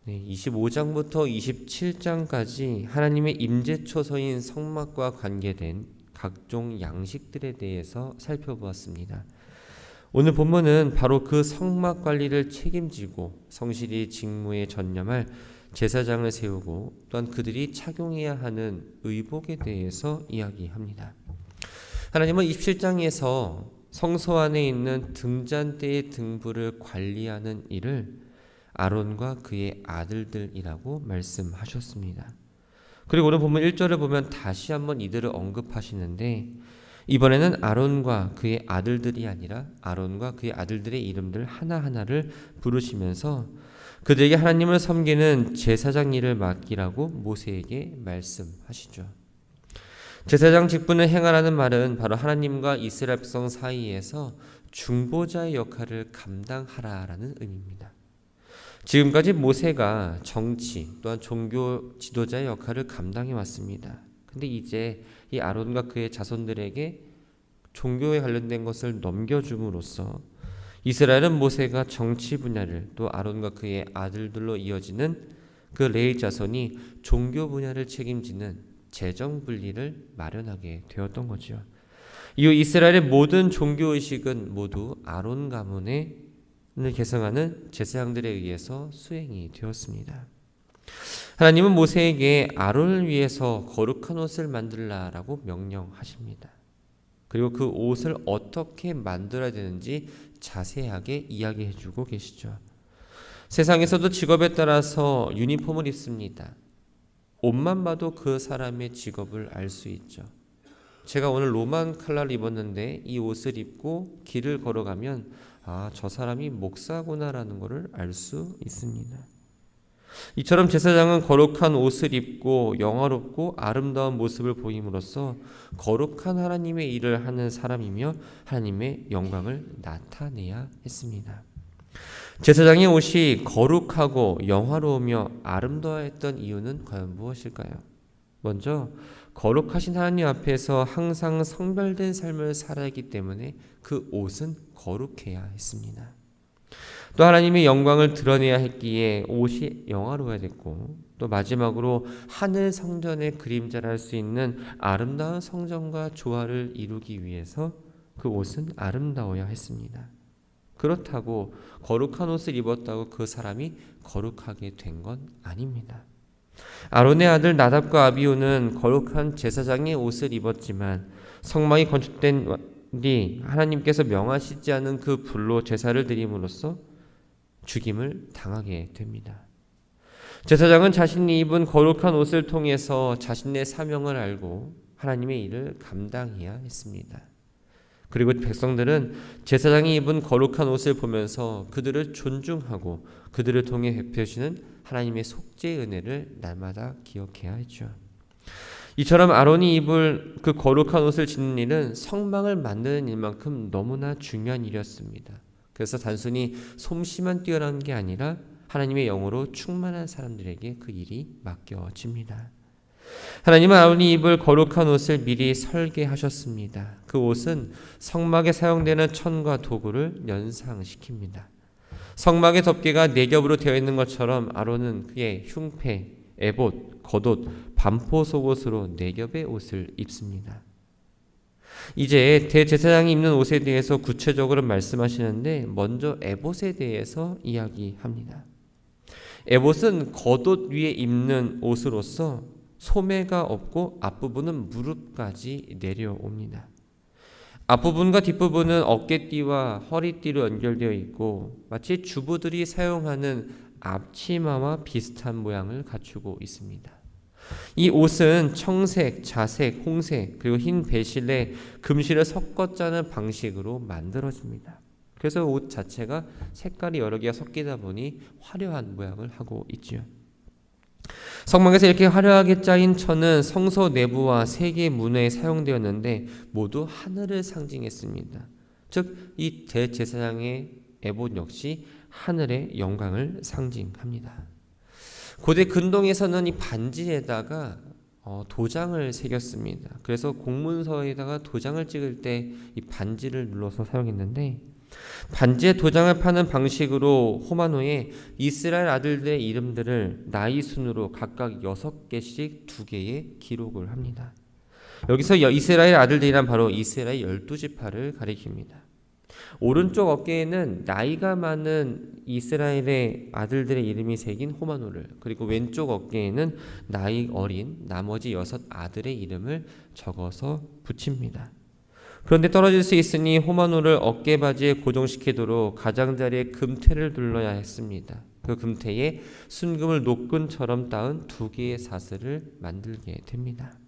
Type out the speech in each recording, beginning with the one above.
25장부터 27장까지 하나님의 임재처소인 성막과 관계된 각종 양식들에 대해서 살펴보았습니다. 오늘 본문은 바로 그 성막 관리를 책임지고 성실히 직무에 전념할 제사장을 세우고 또한 그들이 착용해야 하는 의복에 대해서 이야기합니다. 하나님은 27장에서 성소 안에 있는 등잔대의 등불을 관리하는 일을 아론과 그의 아들들이라고 말씀하셨습니다. 그리고 오늘 본문 1절을 보면 다시 한번 이들을 언급하시는데 이번에는 아론과 그의 아들들이 아니라 아론과 그의 아들들의 이름들 하나하나를 부르시면서 그들에게 하나님을 섬기는 제사장 일을 맡기라고 모세에게 말씀하시죠. 제사장 직분을 행하라는 말은 바로 하나님과 이스라엘 백성 사이에서 중보자의 역할을 감당하라라는 의미입니다. 지금까지 모세가 정치 또한 종교 지도자의 역할을 감당해 왔습니다. 근데 이제 이 아론과 그의 자손들에게 종교에 관련된 것을 넘겨줌으로써 이스라엘은 모세가 정치 분야를 또 아론과 그의 아들들로 이어지는 그 레위 자손이 종교 분야를 책임지는 재정 분리를 마련하게 되었던 거죠. 이후 이스라엘의 모든 종교 의식은 모두 아론 가문의 개성하는 제사장들에 의해서 수행이 되었습니다. 하나님은 모세에게 아론을 위해서 거룩한 옷을 만들라라고 명령하십니다. 그리고 그 옷을 어떻게 만들어야 되는지 자세하게 이야기해주고 계시죠. 세상에서도 직업에 따라서 유니폼을 입습니다. 옷만 봐도 그 사람의 직업을 알 수 있죠. 제가 오늘 로만 칼라를 입었는데 이 옷을 입고 길을 걸어가면 저 사람이 목사구나라는 것을 알 수 있습니다. 이처럼 제사장은 거룩한 옷을 입고 영화롭고 아름다운 모습을 보임으로써 거룩한 하나님의 일을 하는 사람이며 하나님의 영광을 나타내야 했습니다. 제사장의 옷이 거룩하고 영화로우며 아름다워했던 이유는 과연 무엇일까요? 먼저 거룩하신 하나님 앞에서 항상 성별된 삶을 살아야 하기 때문에 그 옷은 거룩해야 했습니다. 또 하나님의 영광을 드러내야 했기에 옷이 영화로워야 됐고 또 마지막으로 하늘 성전의 그림자를 할 수 있는 아름다운 성전과 조화를 이루기 위해서 그 옷은 아름다워야 했습니다. 그렇다고 거룩한 옷을 입었다고 그 사람이 거룩하게 된 건 아닙니다. 아론의 아들 나답과 아비후는 거룩한 제사장의 옷을 입었지만 성막이 건축된 뒤 하나님께서 명하시지 않은 그 불로 제사를 드림으로써 죽임을 당하게 됩니다. 제사장은 자신이 입은 거룩한 옷을 통해서 자신의 사명을 알고 하나님의 일을 감당해야 했습니다. 그리고 백성들은 제사장이 입은 거룩한 옷을 보면서 그들을 존중하고 그들을 통해 베푸시는 하나님의 속죄의 은혜를 날마다 기억해야 했죠. 이처럼 아론이 입을 그 거룩한 옷을 짓는 일은 성막을 만드는 일만큼 너무나 중요한 일이었습니다. 그래서 단순히 솜씨만 뛰어난 게 아니라 하나님의 영으로 충만한 사람들에게 그 일이 맡겨집니다. 하나님은 아론이 입을 거룩한 옷을 미리 설계하셨습니다. 그 옷은 성막에 사용되는 천과 도구를 연상시킵니다. 성막의 덮개가 4겹으로 되어 있는 것처럼 아론은 그의 흉패, 에봇, 겉옷, 반포 속옷으로 4겹의 옷을 입습니다. 이제 대제사장이 입는 옷에 대해서 구체적으로 말씀하시는데 먼저 에봇에 대해서 이야기합니다. 에봇은 겉옷 위에 입는 옷으로서 소매가 없고 앞부분은 무릎까지 내려옵니다. 앞부분과 뒷부분은 어깨띠와 허리띠로 연결되어 있고 마치 주부들이 사용하는 앞치마와 비슷한 모양을 갖추고 있습니다. 이 옷은 청색, 자색, 홍색 그리고 흰 배실에 금실을 섞어 짜는 방식으로 만들어집니다. 그래서 옷 자체가 색깔이 여러 개가 섞이다 보니 화려한 모양을 하고 있지요. 성막에서 이렇게 화려하게 짜인 천은 성소 내부와 세계 문화에 사용되었는데 모두 하늘을 상징했습니다. 즉 이 대제사장의 에봇 역시 하늘의 영광을 상징합니다. 고대 근동에서는 이 반지에다가 도장을 새겼습니다. 그래서 공문서에다가 도장을 찍을 때 이 반지를 눌러서 사용했는데 반지에 도장을 파는 방식으로 호마노에 이스라엘 아들들의 이름들을 나이 순으로 각각 6개씩 2개의 기록을 합니다. 여기서 이스라엘 아들들이란 바로 이스라엘 12지파를 가리킵니다. 오른쪽 어깨에는 나이가 많은 이스라엘의 아들들의 이름이 새긴 호마노를, 그리고 왼쪽 어깨에는 나이 어린 나머지 6 아들의 이름을 적어서 붙입니다. 그런데 떨어질 수 있으니 호마노를 어깨바지에 고정시키도록 가장자리에 금태를 둘러야 했습니다. 그 금태에 순금을 노끈처럼 따은 2개의 사슬을 만들게 됩니다.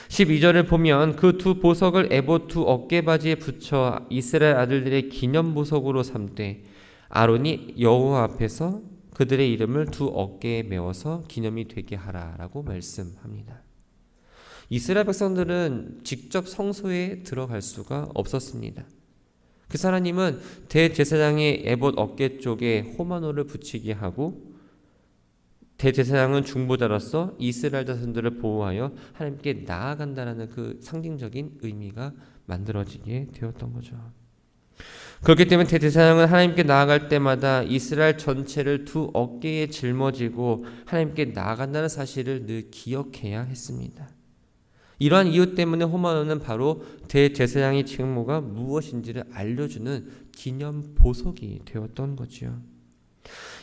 12절을 보면 그 2 보석을 에봇 2 어깨바지에 붙여 이스라엘 아들들의 기념 보석으로 삼되 아론이 여호와 앞에서 그들의 이름을 2 어깨에 메워서 기념이 되게 하라라고 말씀합니다. 이스라엘 백성들은 직접 성소에 들어갈 수가 없었습니다. 그래서 하나님은 대제사장의 에봇 어깨 쪽에 호마노를 붙이게 하고 대제사장은 중보자로서 이스라엘 자손들을 보호하여 하나님께 나아간다라는 그 상징적인 의미가 만들어지게 되었던 거죠. 그렇기 때문에 대제사장은 하나님께 나아갈 때마다 이스라엘 전체를 2 어깨에 짊어지고 하나님께 나아간다는 사실을 늘 기억해야 했습니다. 이러한 이유 때문에 호마노는 바로 대제사장의 책무가 무엇인지를 알려주는 기념 보석이 되었던 거지요.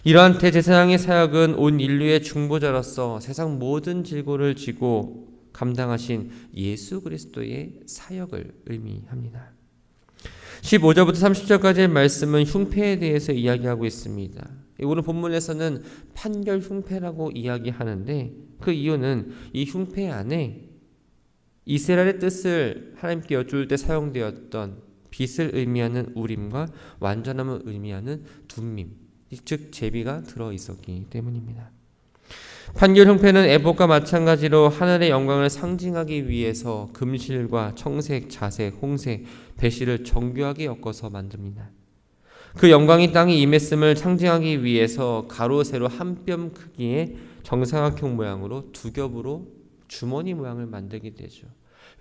이러한 대제사장의 사역은 온 인류의 중보자로서 세상 모든 질고를 지고 감당하신 예수 그리스도의 사역을 의미합니다. 15절부터 30절까지의 말씀은 흉패에 대해서 이야기하고 있습니다. 오늘 본문에서는 판결 흉패라고 이야기하는데 그 이유는 이 흉패 안에 이스라엘의 뜻을 하나님께 여쭐 때 사용되었던 빛을 의미하는 우림과 완전함을 의미하는 둠밈, 즉 제비가 들어있었기 때문입니다. 판결 흉패는 에봇과 마찬가지로 하늘의 영광을 상징하기 위해서 금실과 청색, 자색, 홍색, 배실을 정교하게 엮어서 만듭니다. 그 영광이 땅에 임했음을 상징하기 위해서 가로 세로 한 뼘 크기의 정사각형 모양으로 2겹으로 주머니 모양을 만들게 되죠.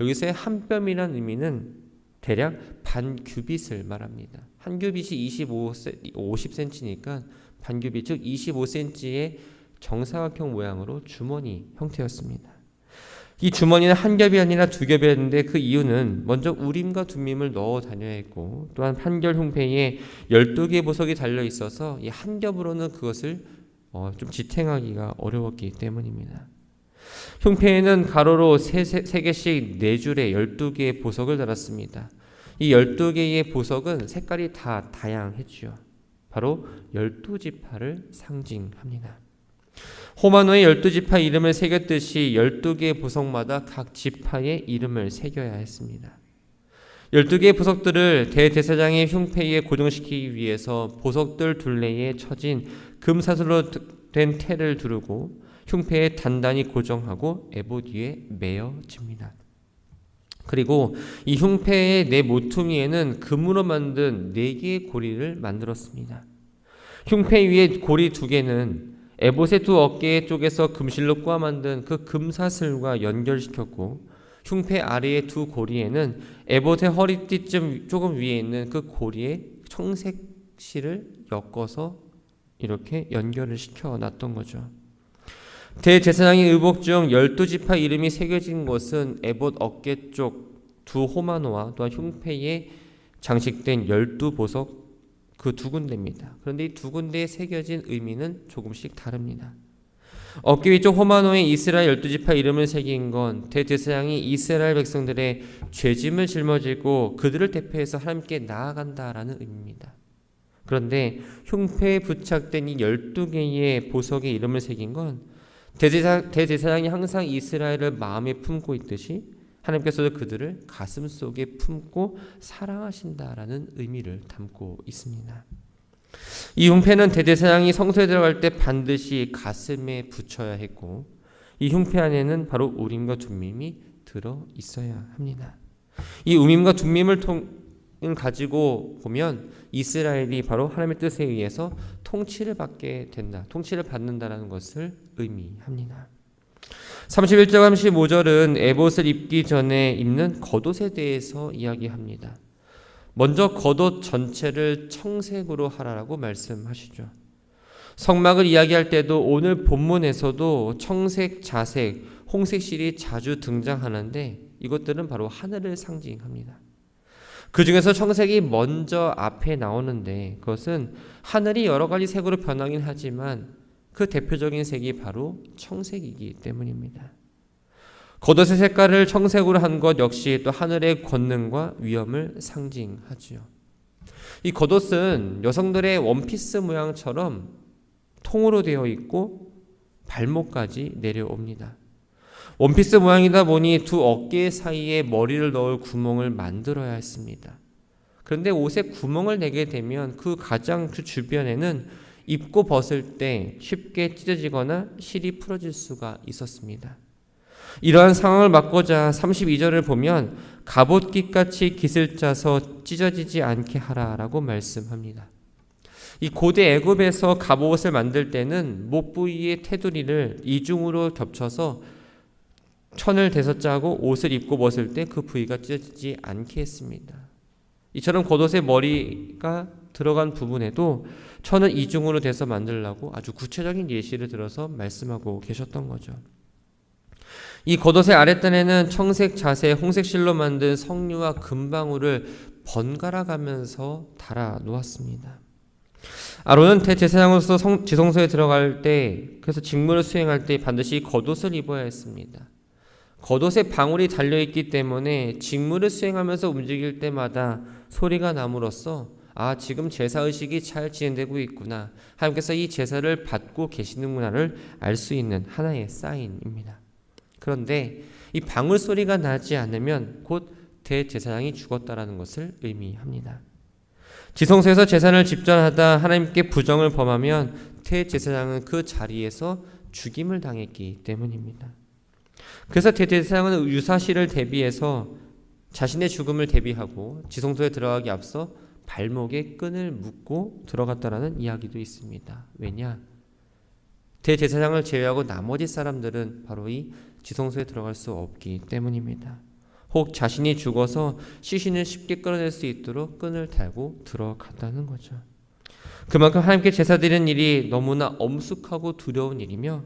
여기서의 한 뼘이라는 의미는 대략 반 규빗을 말합니다. 한 규빗이 50cm니까 반 규빗, 즉 25cm의 정사각형 모양으로 주머니 형태였습니다. 이 주머니는 한 겹이 아니라 2겹이었는데 그 이유는 먼저 우림과 둠밈을 넣어 다녀야 했고, 또한 판결 흉패에 12개의 보석이 달려 있어서 이 한 겹으로는 그것을 좀 지탱하기가 어려웠기 때문입니다. 흉패에는 가로로 3개씩 4줄에 12개의 보석을 달았습니다. 이 12개의 보석은 색깔이 다 다양했죠. 바로 12지파를 상징합니다. 호마노의 12지파 이름을 새겼듯이 12개의 보석마다 각 지파의 이름을 새겨야 했습니다. 12개의 보석들을 대제사장의 흉패에 고정시키기 위해서 보석들 둘레에 쳐진 금사슬로 된 태를 두르고 흉패에 단단히 고정하고 에봇 위에 메어집니다. 그리고 이 흉패의 네 모퉁이에는 금으로 만든 4개의 고리를 만들었습니다. 흉패 위에 고리 2개는 에봇의 2 어깨 쪽에서 금실로 꼬아 만든 그 금사슬과 연결시켰고, 흉패 아래의 2 고리에는 에봇의 허리띠쯤 조금 위에 있는 그 고리에 청색 실을 엮어서 이렇게 연결을 시켜 놨던 거죠. 대제사장의 의복 중 12지파 이름이 새겨진 것은 에봇 어깨 쪽 2 호마노와 또한 흉패에 장식된 12보석 그 2군데입니다. 그런데 이 2군데에 새겨진 의미는 조금씩 다릅니다. 어깨 위쪽 호마노에 이스라엘 12지파 이름을 새긴 건 대제사장이 이스라엘 백성들의 죄짐을 짊어지고 그들을 대표해서 하나님께 나아간다라는 의미입니다. 그런데 흉패에 부착된 이 12개의 보석의 이름을 새긴 건 대제사장이 항상 이스라엘을 마음에 품고 있듯이 하나님께서도 그들을 가슴 속에 품고 사랑하신다라는 의미를 담고 있습니다. 이 흉패는 대제사장이 성소에 들어갈 때 반드시 가슴에 붙여야 했고, 이 흉패 안에는 바로 우림과 둠밈이 들어 있어야 합니다. 이 우림과 둠밈을 가지고 보면 이스라엘이 바로 하나님의 뜻에 의해서 통치를 받게 된다, 통치를 받는다라는 것을 의미합니다. 31절 35절은 에봇을 입기 전에 입는 겉옷에 대해서 이야기합니다. 먼저 겉옷 전체를 청색으로 하라라고 말씀하시죠. 성막을 이야기할 때도 오늘 본문에서도 청색, 자색, 홍색 실이 자주 등장하는데 이것들은 바로 하늘을 상징합니다. 그 중에서 청색이 먼저 앞에 나오는데 그것은 하늘이 여러 가지 색으로 변하긴 하지만 그 대표적인 색이 바로 청색이기 때문입니다. 겉옷의 색깔을 청색으로 한 것 역시 또 하늘의 권능과 위엄을 상징하지요. 이 겉옷은 여성들의 원피스 모양처럼 통으로 되어 있고 발목까지 내려옵니다. 원피스 모양이다 보니 두 어깨 사이에 머리를 넣을 구멍을 만들어야 했습니다. 그런데 옷에 구멍을 내게 되면 그 가장 그 주변에는 입고 벗을 때 쉽게 찢어지거나 실이 풀어질 수가 있었습니다. 이러한 상황을 막고자 32절을 보면 갑옷깃같이 깃을 짜서 찢어지지 않게 하라라고 말씀합니다. 이 고대 애굽에서 갑옷을 만들 때는 목 부위의 테두리를 이중으로 겹쳐서 천을 대서 짜고 옷을 입고 벗을 때 그 부위가 찢어지지 않게 했습니다. 이처럼 겉옷의 머리가 들어간 부분에도 천을 이중으로 대서 만들라고 아주 구체적인 예시를 들어서 말씀하고 계셨던 거죠. 이 겉옷의 아랫단에는 청색, 자색, 홍색 실로 만든 석류와 금방울을 번갈아 가면서 달아 놓았습니다. 아론은 대제사장으로서 지성소에 들어갈 때, 그래서 직무를 수행할 때 반드시 겉옷을 입어야 했습니다. 겉옷에 방울이 달려있기 때문에 직무를 수행하면서 움직일 때마다 소리가 남으로써 아, 지금 제사의식이 잘 진행되고 있구나, 하나님께서 이 제사를 받고 계시는구나를 알 수 있는 하나의 사인입니다. 그런데 이 방울 소리가 나지 않으면 곧 대제사장이 죽었다라는 것을 의미합니다. 지성소에서 제사를 집전하다 하나님께 부정을 범하면 대제사장은 그 자리에서 죽임을 당했기 때문입니다. 그래서 대제사장은 유사시를 대비해서 자신의 죽음을 대비하고 지성소에 들어가기 앞서 발목에 끈을 묶고 들어갔다라는 이야기도 있습니다. 왜냐? 대제사장을 제외하고 나머지 사람들은 바로 이 지성소에 들어갈 수 없기 때문입니다. 혹 자신이 죽어서 시신을 쉽게 끌어낼 수 있도록 끈을 달고 들어갔다는 거죠. 그만큼 하나님께 제사 드리는 일이 너무나 엄숙하고 두려운 일이며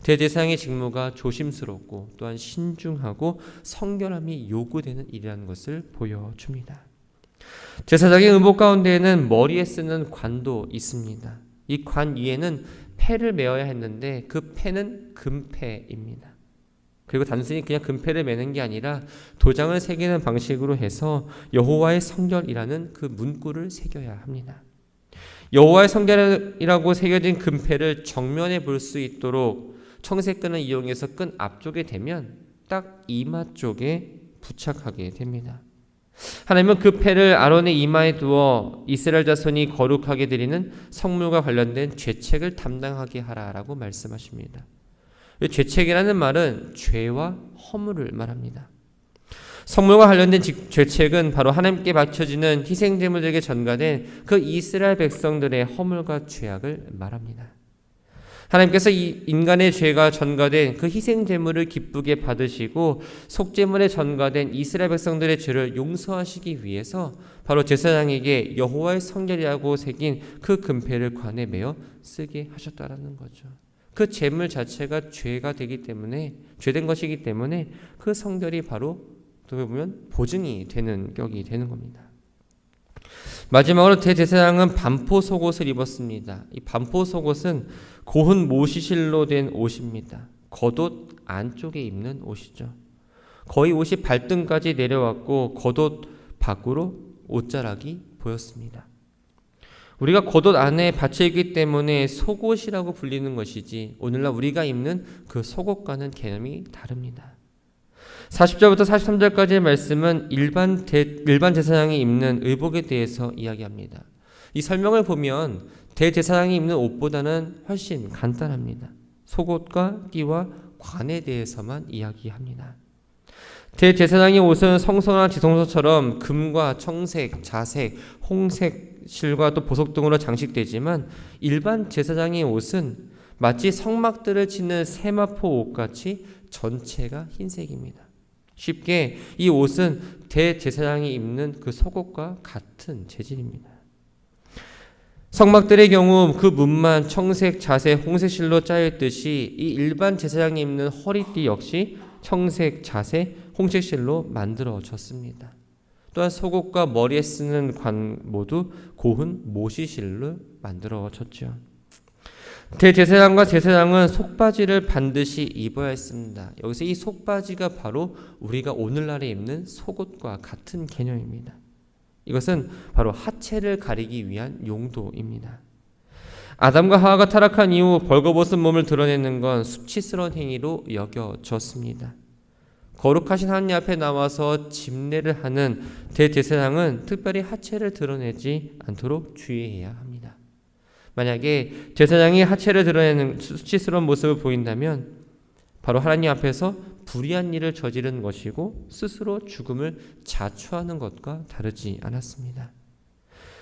대제사장의 직무가 조심스럽고 또한 신중하고 성결함이 요구되는 일이라는 것을 보여줍니다. 제사장의 의복 가운데에는 머리에 쓰는 관도 있습니다. 이 관 위에는 패를 메어야 했는데 그 패는 금패입니다. 그리고 단순히 그냥 금패를 매는 게 아니라 도장을 새기는 방식으로 해서 여호와의 성결이라는 그 문구를 새겨야 합니다. 여호와의 성결이라고 새겨진 금패를 정면에 볼 수 있도록 청색끈을 이용해서 끈 앞쪽에 대면 딱 이마 쪽에 부착하게 됩니다. 하나님은 그 패를 아론의 이마에 두어 이스라엘 자손이 거룩하게 드리는 성물과 관련된 죄책을 담당하게 하라라고 말씀하십니다. 죄책이라는 말은 죄와 허물을 말합니다. 성물과 관련된 죄책은 바로 하나님께 바쳐지는 희생제물들에게 전가된 그 이스라엘 백성들의 허물과 죄악을 말합니다. 하나님께서 이 인간의 죄가 전가된 그 희생제물을 기쁘게 받으시고 속제물에 전가된 이스라엘 백성들의 죄를 용서하시기 위해서 바로 제사장에게 여호와의 성결이라고 새긴 그 금패를 관에 메어 쓰게 하셨다라는 거죠. 그 제물 자체가 죄가 되기 때문에, 죄된 것이기 때문에 그 성결이 바로 어떻게 보면 보증이 되는 격이 되는 겁니다. 마지막으로 대제사장은 반포 속옷을 입었습니다. 이 반포 속옷은 고운 모시실로 된 옷입니다. 겉옷 안쪽에 입는 옷이죠. 거의 옷이 발등까지 내려왔고 겉옷 밖으로 옷자락이 보였습니다. 우리가 겉옷 안에 받쳐있기 때문에 속옷이라고 불리는 것이지 오늘날 우리가 입는 그 속옷과는 개념이 다릅니다. 40절부터 43절까지의 말씀은 일반 제사장이 입는 의복에 대해서 이야기합니다. 이 설명을 보면 대제사장이 입는 옷보다는 훨씬 간단합니다. 속옷과 띠와 관에 대해서만 이야기합니다. 대제사장의 옷은 성소나 지성소처럼 금과 청색, 자색, 홍색 실과 또 보석 등으로 장식되지만 일반 제사장의 옷은 마치 성막들을 치는 세마포 옷같이 전체가 흰색입니다. 쉽게 이 옷은 대제사장이 입는 그 속옷과 같은 재질입니다. 성막들의 경우 그 문만 청색, 자색, 홍색 실로 짜였듯이 이 일반 제사장이 입는 허리띠 역시 청색, 자색, 홍색 실로 만들어졌습니다. 또한 속옷과 머리에 쓰는 관 모두 고운 모시실로 만들어졌죠. 대제사장과 제사장은 속바지를 반드시 입어야 했습니다. 여기서 이 속바지가 바로 우리가 오늘날에 입는 속옷과 같은 개념입니다. 이것은 바로 하체를 가리기 위한 용도입니다. 아담과 하와가 타락한 이후 벌거벗은 몸을 드러내는 건 수치스러운 행위로 여겨졌습니다. 거룩하신 하나님 앞에 나와서 집례를 하는 대제사장은 특별히 하체를 드러내지 않도록 주의해야 합니다. 만약에 제사장이 하체를 드러내는 수치스러운 모습을 보인다면 바로 하나님 앞에서 불의한 일을 저지른 것이고 스스로 죽음을 자초하는 것과 다르지 않았습니다.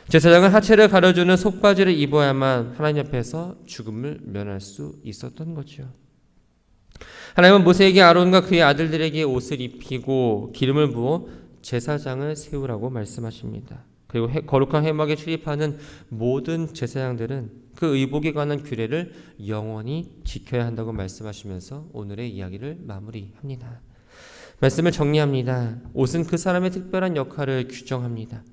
제사장은 하체를 가려주는 속바지를 입어야만 하나님 앞에서 죽음을 면할 수 있었던 거죠. 하나님은 모세에게 아론과 그의 아들들에게 옷을 입히고 기름을 부어 제사장을 세우라고 말씀하십니다. 그리고 거룩한 회막에 출입하는 모든 제사장들은 그 의복에 관한 규례를 영원히 지켜야 한다고 말씀하시면서 오늘의 이야기를 마무리합니다. 말씀을 정리합니다. 옷은 그 사람의 특별한 역할을 규정합니다.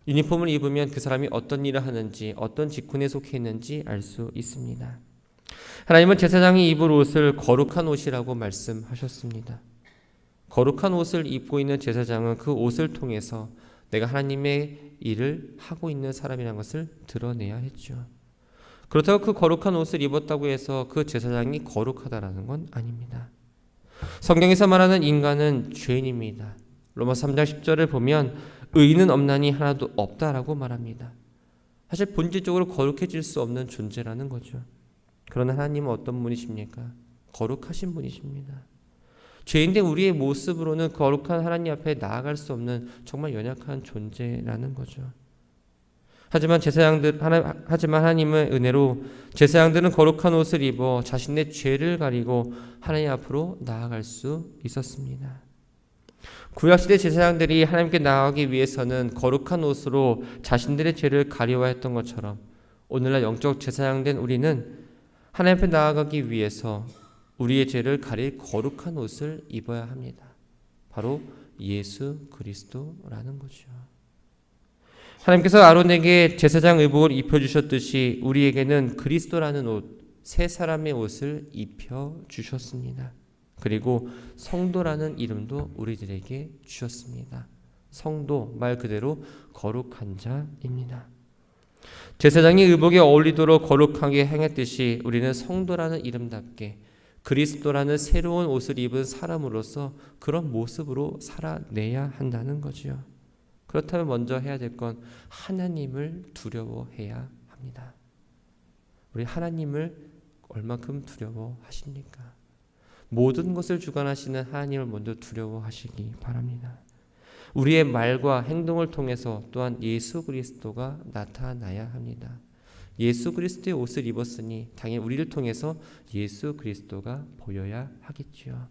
유니폼을 입으면 그 사람이 어떤 일을 하는지, 어떤 직분에 속해 있는지 알 수 있습니다. 하나님은 제사장이 입을 옷을 거룩한 옷이라고 말씀하셨습니다. 거룩한 옷을 입고 있는 제사장은 그 옷을 통해서 내가 하나님의 일을 하고 있는 사람이라는 것을 드러내야 했죠. 그렇다고 그 거룩한 옷을 입었다고 해서 그 제사장이 거룩하다라는 건 아닙니다. 성경에서 말하는 인간은 죄인입니다. 로마서 3장 10절을 보면 의인은 없나니 하나도 없다라고 말합니다. 사실 본질적으로 거룩해질 수 없는 존재라는 거죠. 그러나 하나님은 어떤 분이십니까? 거룩하신 분이십니다. 죄인된 우리의 모습으로는 거룩한 하나님 앞에 나아갈 수 없는 정말 연약한 존재라는 거죠. 하지만 하나님의 은혜로 제사장들은 거룩한 옷을 입어 자신의 죄를 가리고 하나님 앞으로 나아갈 수 있었습니다. 구약시대 제사장들이 하나님께 나아가기 위해서는 거룩한 옷으로 자신들의 죄를 가리워야 했던 것처럼 오늘날 영적 제사장된 우리는 하나님 앞에 나아가기 위해서 우리의 죄를 가릴 거룩한 옷을 입어야 합니다. 바로 예수 그리스도라는 거죠. 하나님께서 아론에게 제사장 의복을 입혀주셨듯이 우리에게는 그리스도라는 옷, 새 사람의 옷을 입혀주셨습니다. 그리고 성도라는 이름도 우리들에게 주셨습니다. 성도, 말 그대로 거룩한 자입니다. 제사장이 의복에 어울리도록 거룩하게 행했듯이 우리는 성도라는 이름답게 그리스도라는 새로운 옷을 입은 사람으로서 그런 모습으로 살아내야 한다는 거죠. 그렇다면 먼저 해야 될 건 하나님을 두려워해야 합니다. 우리 하나님을 얼마큼 두려워하십니까? 모든 것을 주관하시는 하나님을 먼저 두려워하시기 바랍니다. 우리의 말과 행동을 통해서 또한 예수 그리스도가 나타나야 합니다. 예수 그리스도의 옷을 입었으니 당연히 우리를 통해서 예수 그리스도가 보여야 하겠죠.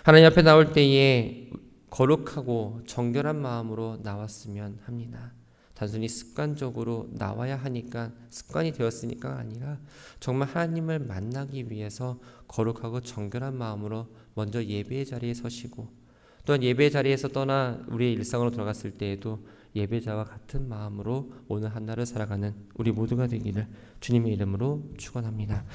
하나님 앞에 나올 때에 거룩하고 정결한 마음으로 나왔으면 합니다. 단순히 습관적으로 나와야 하니까 습관이 되었으니까 아니라 정말 하나님을 만나기 위해서 거룩하고 정결한 마음으로 먼저 예배의 자리에 서시고 또한 예배의 자리에서 떠나 우리의 일상으로 들어갔을 때에도 예배자와 같은 마음으로 오늘 한 날을 살아가는 우리 모두가 되기를 주님의 이름으로 축원합니다.